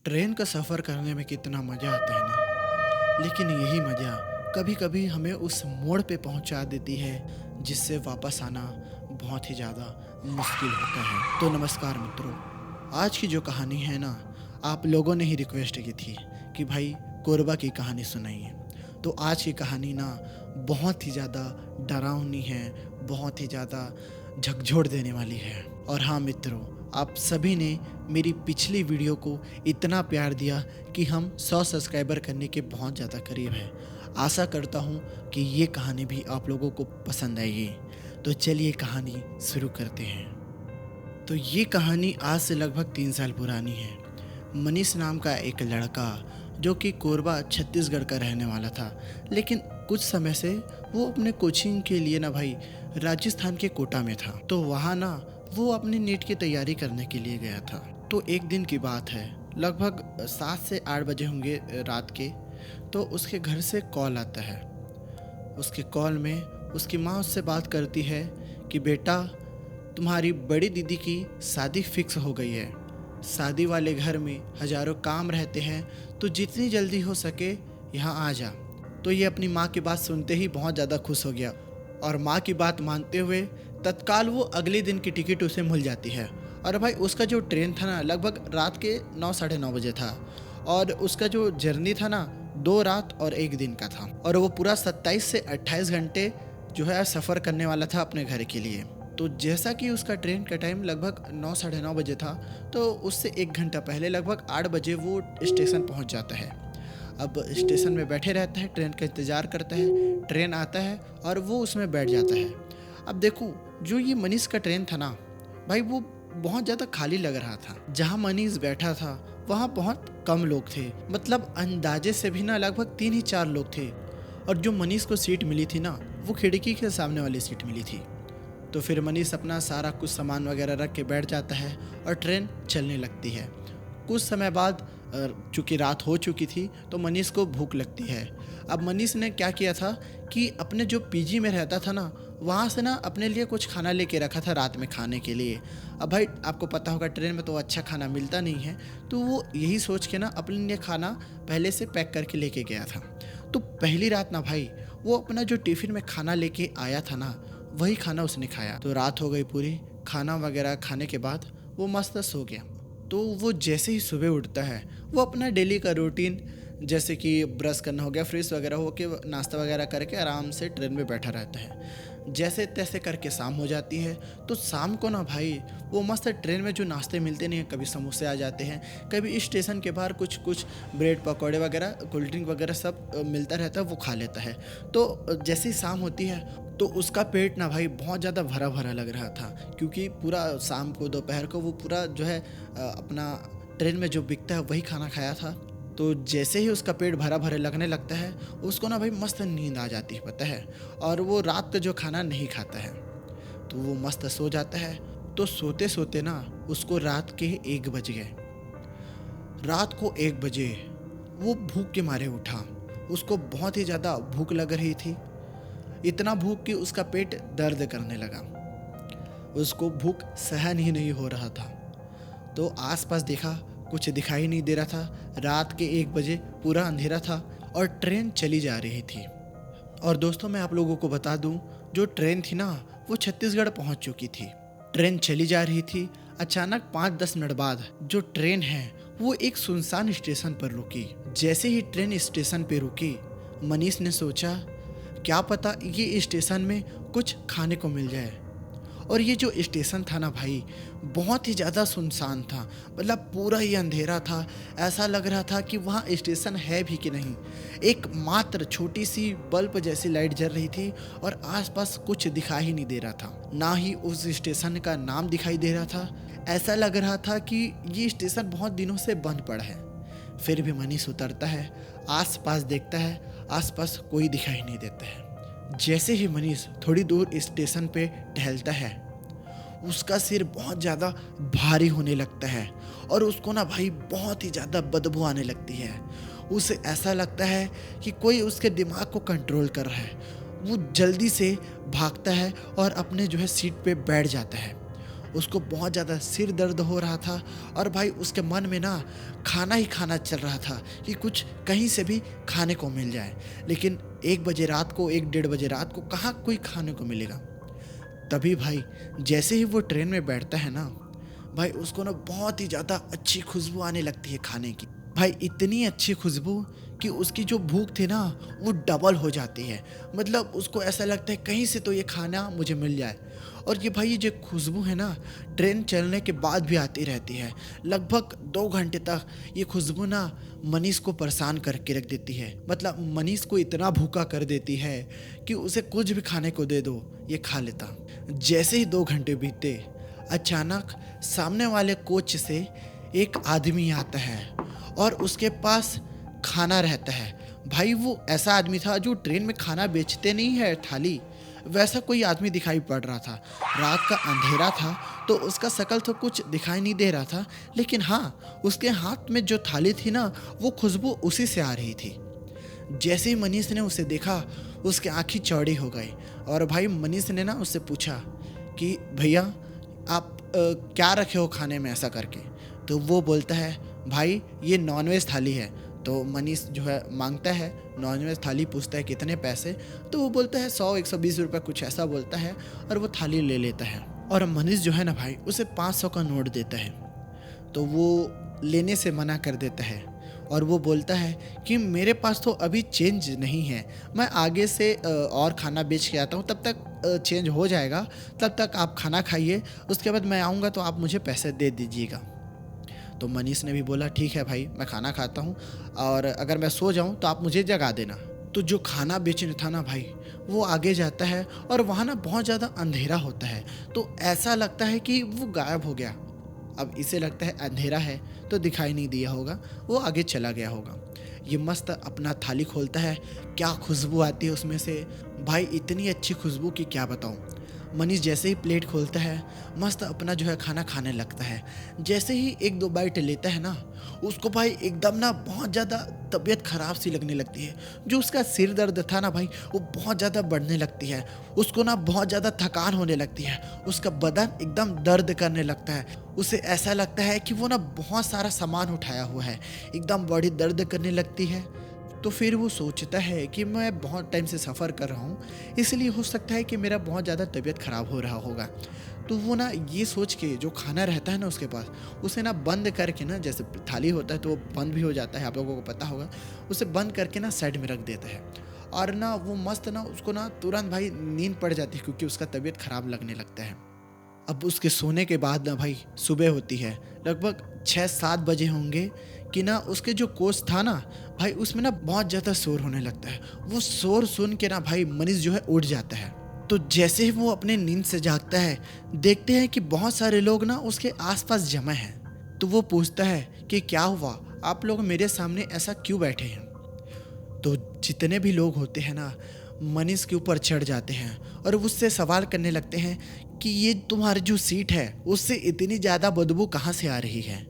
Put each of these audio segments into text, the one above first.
Train का सफ़र करने में कितना मज़ा आता है ना। लेकिन यही मज़ा कभी कभी हमें उस मोड़ पे पहुंचा देती है जिससे वापस आना बहुत ही ज़्यादा मुश्किल होता है। तो नमस्कार मित्रों, आज की जो कहानी है ना, आप लोगों ने ही रिक्वेस्ट की थी कि भाई कोरबा की कहानी सुनाइए। तो आज की कहानी ना बहुत ही ज़्यादा डरावनी है, बहुत ही ज़्यादा झकझोर देने वाली है। और हाँ मित्रों, आप सभी ने मेरी पिछली वीडियो को इतना प्यार दिया कि हम 100 सब्सक्राइबर करने के बहुत ज़्यादा करीब हैं। आशा करता हूँ कि ये कहानी भी आप लोगों को पसंद आएगी। तो चलिए कहानी शुरू करते हैं। तो ये कहानी आज से लगभग 3 साल पुरानी है। मनीष नाम का एक लड़का जो कि कोरबा छत्तीसगढ़ का रहने वाला था, लेकिन कुछ समय से वो अपने कोचिंग के लिए ना भाई राजस्थान के कोटा में था। तो वहाँ ना वो अपनी नीट की तैयारी करने के लिए गया था। तो एक दिन की बात है, लगभग 7 से 8 बजे होंगे रात के। तो उसके घर से कॉल आता है। उसके कॉल में उसकी माँ उससे बात करती है कि बेटा, तुम्हारी बड़ी दीदी की शादी फिक्स हो गई है। शादी वाले घर में हजारों काम रहते हैं, तो जितनी जल्दी हो सके यहाँ आ जा। तो ये अपनी माँ की बात सुनते ही बहुत ज़्यादा खुश हो गया और माँ की बात मानते हुए तत्काल वो अगले दिन की टिकट उसे मिल जाती है। और भाई उसका जो ट्रेन था ना, लगभग रात के 9 साढ़े 9 बजे था और उसका जो जर्नी था ना 2 रात और 1 दिन का था और वो पूरा 27 से 28 घंटे जो है सफ़र करने वाला था अपने घर के लिए। तो जैसा कि उसका ट्रेन का टाइम लगभग 9 साढ़े 9 बजे था, तो उससे 1 घंटा पहले लगभग 8 बजे वो स्टेशन पहुंच जाता है। अब स्टेशन में बैठे रहता है, ट्रेन का इंतज़ार करता है। ट्रेन आता है और वो उसमें बैठ जाता है। अब देखो, जो ये मनीष का ट्रेन था ना भाई, वो बहुत ज़्यादा खाली लग रहा था। जहाँ मनीष बैठा था वहाँ बहुत कम लोग थे, मतलब अंदाजे से भी ना लगभग 3 ही 4 लोग थे। और जो मनीष को सीट मिली थी ना, वो खिड़की के सामने वाली सीट मिली थी। तो फिर मनीष अपना सारा कुछ सामान वगैरह रख के बैठ जाता है और ट्रेन चलने लगती है। कुछ समय बाद चूँकि रात हो चुकी थी तो मनीष को भूख लगती है। अब मनीष ने क्या किया था कि अपने जो पीजी में रहता था ना, वहाँ से ना अपने लिए कुछ खाना लेके रखा था रात में खाने के लिए। अब भाई आपको पता होगा ट्रेन में तो अच्छा खाना मिलता नहीं है, तो वो यही सोच के ना अपने लिए खाना पहले से पैक करके लेके गया था। तो पहली रात ना भाई वो अपना जो टिफ़िन में खाना लेके आया था ना, वही खाना उसने खाया। तो रात हो गई पूरी। खाना वगैरह खाने के बाद वो मस्त सो गया। तो वो जैसे ही सुबह उठता है, वो अपना डेली का रूटीन जैसे कि ब्रश करना हो गया, फ्रेश वगैरह हो के नाश्ता वगैरह करके आराम से ट्रेन में बैठा रहता है। जैसे तैसे करके शाम हो जाती है। तो शाम को ना भाई वो मस्त ट्रेन में जो नाश्ते मिलते नहीं हैं, कभी समोसे आ जाते हैं, कभी स्टेशन के बाहर कुछ कुछ ब्रेड पकौड़े वगैरह, कोल्ड ड्रिंक वगैरह सब मिलता रहता है, वो खा लेता है। तो जैसे ही शाम होती है तो उसका पेट ना भाई बहुत ज़्यादा भरा भरा लग रहा था, क्योंकि पूरा शाम को दोपहर को वो पूरा जो है अपना ट्रेन में जो बिकता है वही खाना खाया था। तो जैसे ही उसका पेट भरा भरा लगने लगता है, उसको ना भाई मस्त नींद आ जाती है, पता है। और वो रात का जो खाना नहीं खाता है, तो वो मस्त सो जाता है। तो सोते सोते ना उसको रात के 1 बज गए। रात को 1 बजे वो भूख के मारे उठा। उसको बहुत ही ज़्यादा भूख लग रही थी, इतना भूख कि उसका पेट दर्द करने लगा। उसको भूख सहन ही नहीं हो रहा था। तो आसपास देखा, कुछ दिखाई नहीं दे रहा था। रात के 1 बजे पूरा अंधेरा था और ट्रेन चली जा रही थी। और दोस्तों, मैं आप लोगों को बता दूं, जो ट्रेन थी ना वो छत्तीसगढ़ पहुंच चुकी थी। ट्रेन चली जा रही थी। अचानक 5-10 मिनट बाद जो ट्रेन है वो एक सुनसान स्टेशन पर रुकी। जैसे ही ट्रेन स्टेशन पे रुकी, मनीष ने सोचा क्या पता ये स्टेशन में कुछ खाने को मिल जाए। और ये जो स्टेशन था ना भाई, बहुत ही ज़्यादा सुनसान था, मतलब पूरा ही अंधेरा था। ऐसा लग रहा था कि वहाँ स्टेशन है भी कि नहीं। एक मात्र छोटी सी बल्ब जैसी लाइट जल रही थी और आसपास कुछ दिखाई ही नहीं दे रहा था। ना ही उस स्टेशन का नाम दिखाई दे रहा था। ऐसा लग रहा था कि ये स्टेशन बहुत दिनों से बंद पड़ा है। फिर भी मनीष उतरता है, आसपास देखता है, आसपास कोई दिखाई नहीं देता है। जैसे ही मनीष थोड़ी दूर स्टेशन पे टहलता है, उसका सिर बहुत ज़्यादा भारी होने लगता है और उसको ना भाई बहुत ही ज़्यादा बदबू आने लगती है। उसे ऐसा लगता है कि कोई उसके दिमाग को कंट्रोल कर रहा है। वो जल्दी से भागता है और अपने जो है सीट पे बैठ जाता है। उसको बहुत ज़्यादा सिर दर्द हो रहा था और भाई उसके मन में ना खाना ही खाना चल रहा था कि कुछ कहीं से भी खाने को मिल जाए। लेकिन 1 बजे रात को, 1 डेढ़ बजे रात को कहाँ कोई खाने को मिलेगा। तभी भाई जैसे ही वो ट्रेन में बैठता है ना भाई, उसको ना बहुत ही ज़्यादा अच्छी खुशबू आने लगती है खाने की। भाई इतनी अच्छी खुशबू कि उसकी जो भूख थी ना वो डबल हो जाती है। मतलब उसको ऐसा लगता है कहीं से तो ये खाना मुझे मिल जाए। और ये भाई ये जो खुशबू है ना ट्रेन चलने के बाद भी आती रहती है। लगभग 2 घंटे तक ये खुशबू ना मनीष को परेशान करके रख देती है। मतलब मनीष को इतना भूखा कर देती है कि उसे कुछ भी खाने को दे दो ये खा लेता। जैसे ही 2 घंटे बीते, अचानक सामने वाले कोच से एक आदमी आता है और उसके पास खाना रहता है। भाई वो ऐसा आदमी था जो ट्रेन में खाना बेचते नहीं है थाली, वैसा कोई आदमी दिखाई पड़ रहा था। रात का अंधेरा था तो उसका शकल तो कुछ दिखाई नहीं दे रहा था, लेकिन हाँ उसके हाथ में जो थाली थी ना वो खुशबू उसी से आ रही थी। जैसे ही मनीष ने उसे देखा उसकी आंखें चौड़ी हो गई और भाई मनीष ने ना उससे पूछा कि भैया आप क्या रखे हो खाने में ऐसा करके। तो वो बोलता है भाई ये नॉनवेज थाली है। तो मनीष जो है मांगता है नॉनवेज थाली, पूछता है कितने पैसे। तो वो बोलता है 100-120 रुपये कुछ ऐसा बोलता है और वो थाली ले लेता है। और मनीष जो है ना भाई उसे 500 का नोट देता है। तो वो लेने से मना कर देता है और वो बोलता है कि मेरे पास तो अभी चेंज नहीं है, मैं आगे से और खाना बेच के आता हूँ, तब तक चेंज हो जाएगा, तब तक आप खाना खाइए, उसके बाद मैं आऊँगा तो आप मुझे पैसे दे दीजिएगा। तो मनीष ने भी बोला ठीक है भाई मैं खाना खाता हूँ और अगर मैं सो जाऊँ तो आप मुझे जगा देना। तो जो खाना बेचने था ना भाई वो आगे जाता है और वहाँ ना बहुत ज़्यादा अंधेरा होता है, तो ऐसा लगता है कि वो गायब हो गया। अब इसे लगता है अंधेरा है तो दिखाई नहीं दिया होगा, वो आगे चला गया होगा। ये मस्त अपना थाली खोलता है, क्या खुशबू आती है उसमें से भाई, इतनी अच्छी खुशबू कि क्या बताऊँ। मनीष जैसे ही प्लेट खोलता है मस्त अपना जो है खाना खाने लगता है। जैसे ही 1-2 बाइट लेता है ना उसको भाई एकदम ना बहुत ज़्यादा तबीयत ख़राब सी लगने लगती है। जो उसका सिर दर्द था ना भाई वो बहुत ज़्यादा बढ़ने लगती है, उसको ना बहुत ज़्यादा थकान होने लगती है, उसका बदन एकदम दर्द करने लगता है। उसे ऐसा लगता है कि वो ना बहुत सारा सामान उठाया हुआ है, एकदम बॉडी दर्द करने लगती है। तो फिर वो सोचता है कि मैं बहुत टाइम से सफ़र कर रहा हूँ, इसलिए हो सकता है कि मेरा बहुत ज़्यादा तबीयत ख़राब हो रहा होगा। तो वो ना ये सोच के जो खाना रहता है ना उसके पास उसे ना बंद करके ना, जैसे थाली होता है तो वो बंद भी हो जाता है, आप लोगों को पता होगा, उसे बंद करके ना साइड में रख देता है। और ना वो मस्त ना उसको ना तुरंत भाई नींद पड़ जाती है क्योंकि उसका तबीयत ख़राब लगने लगता है। अब उसके सोने के बाद ना भाई सुबह होती है, लगभग 6-7 बजे होंगे कि ना उसके जो कोच था ना भाई उसमें ना बहुत ज़्यादा शोर होने लगता है। वो शोर सुन के ना भाई मनीष जो है उठ जाता है। तो जैसे ही वो अपने नींद से जागता है देखते हैं कि बहुत सारे लोग ना उसके आसपास जमा हैं। तो वो पूछता है कि क्या हुआ, आप लोग मेरे सामने ऐसा क्यों बैठे हैं। तो जितने भी लोग होते हैं ना मनीष के ऊपर चढ़ जाते हैं और उससे सवाल करने लगते हैं कि ये तुम्हारी जो सीट है उससे इतनी ज़्यादा बदबू कहाँ से आ रही है।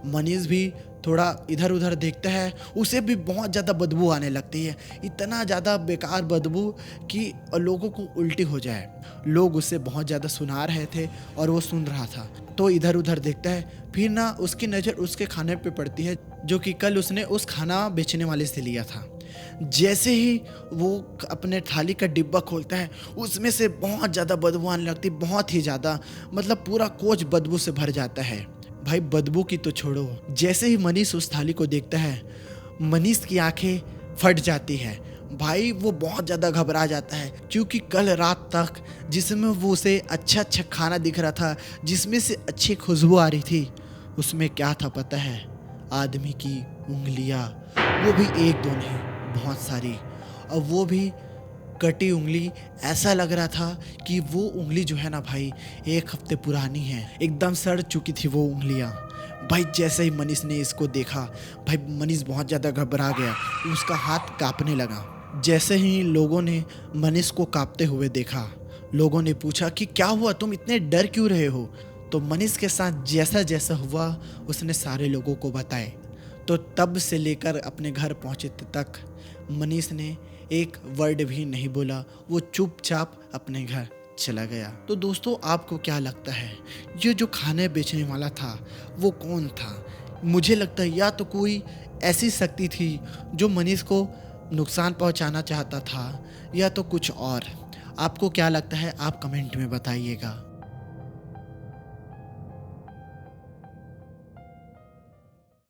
मनीष भी थोड़ा इधर उधर देखता है, उसे भी बहुत ज़्यादा बदबू आने लगती है, इतना ज़्यादा बेकार बदबू कि लोगों को उल्टी हो जाए। लोग उससे बहुत ज़्यादा सुना रहे थे और वो सुन रहा था। तो इधर उधर देखता है, फिर ना उसकी नज़र उसके खाने पे पड़ती है जो कि कल उसने उस खाना बेचने वाले से लिया था। जैसे ही वो अपने थाली का डिब्बा खोलता है उसमें से बहुत ज़्यादा बदबू आने लगती, बहुत ही ज़्यादा, मतलब पूरा कोच बदबू से भर जाता है। भाई बदबू की तो छोड़ो, जैसे ही मनीष उस थाली को देखता है मनीष की आंखें फट जाती है। भाई वो बहुत ज़्यादा घबरा जाता है क्योंकि कल रात तक जिसमें वो उसे अच्छा अच्छा खाना दिख रहा था, जिसमें से अच्छी खुशबू आ रही थी, उसमें क्या था पता है, आदमी की उंगलियां, वो भी 1-2 नहीं, बहुत सारी, और वो भी कटी उंगली। ऐसा लग रहा था कि वो उंगली जो है ना भाई 1 हफ्ते पुरानी है, एकदम सड़ चुकी थी वो उंगलियां। भाई जैसे ही मनीष ने इसको देखा भाई मनीष बहुत ज़्यादा घबरा गया, उसका हाथ कांपने लगा। जैसे ही लोगों ने मनीष को कांपते हुए देखा, लोगों ने पूछा कि क्या हुआ, तुम इतने डर क्यों रहे हो। तो मनीष के साथ जैसा जैसा हुआ उसने सारे लोगों को बताए। तो तब से लेकर अपने घर पहुँचे तक मनीष ने एक वर्ड भी नहीं बोला, वो चुपचाप अपने घर चला गया। तो दोस्तों, आपको क्या लगता है, ये जो खाने बेचने वाला था वो कौन था? मुझे लगता है या तो कोई ऐसी शक्ति थी जो मनीष को नुकसान पहुंचाना चाहता था, या तो कुछ और। आपको क्या लगता है, आप कमेंट में बताइएगा।